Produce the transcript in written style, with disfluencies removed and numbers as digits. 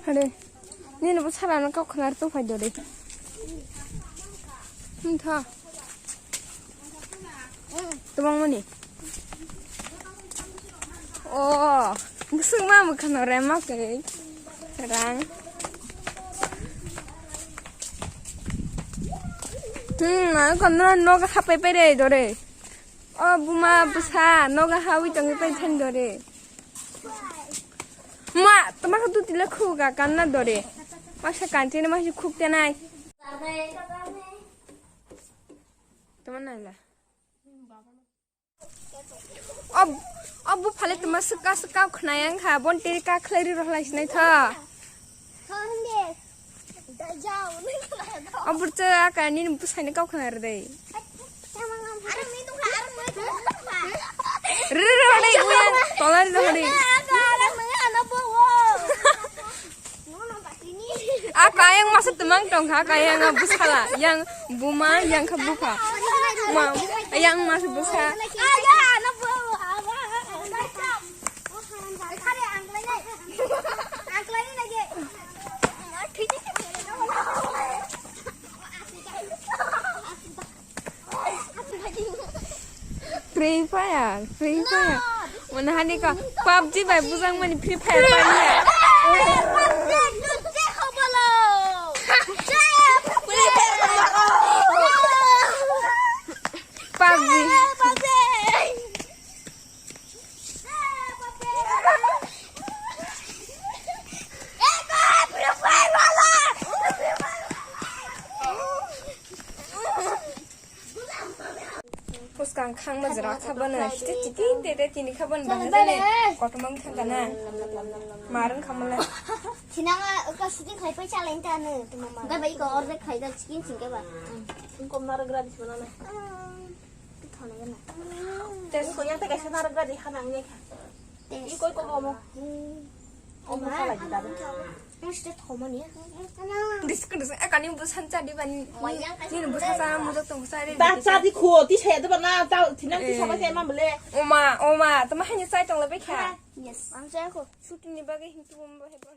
Hade. Ni no sara no kau khanar to phai dore. Tha. Tumang mani. Oh, busuk ma mu khanar ma ke. Rang. Kena noga hapai pai deh dore. Oh, buma besar noga hawi tangi pai ten dore. Ma, teman tu tidak kuga karena dore. Masa kantin masih kuk tenai. Teman nala. Bu phale teman suka khnayang kha bon teri ka khlari rohlai snai tha. Burca kan ini busanya kau kena deh. Rere buyan, tolan deh. Yang masuk temang dong, yang busala, yang buma, yang kebuka. Yang masuk busa. Free fire. Mana hani ka PUBG bai buzang mani Free Fire pani ya. PUBG. Kang kang mazra khabana hite chiki tete tini khaban bahane kotomang thangana marun khamala tinanga ka shooting khai pai chalen ta ne tumama ga bai ko orre khai da chicken singke ba ko mar gradis banana thone gana te ko yang te ka sana gradi khanang ne i koi ko mo om khala jida ba mesti thomani diskus akani busan chadi bani ni busa sa mujak tong sare ta cha di kho ti che da bana ta thinang ti sama se ma bele oma tama hanya sai tong la be kha yes ang sai ko shooting ni bage hintu bomba he ba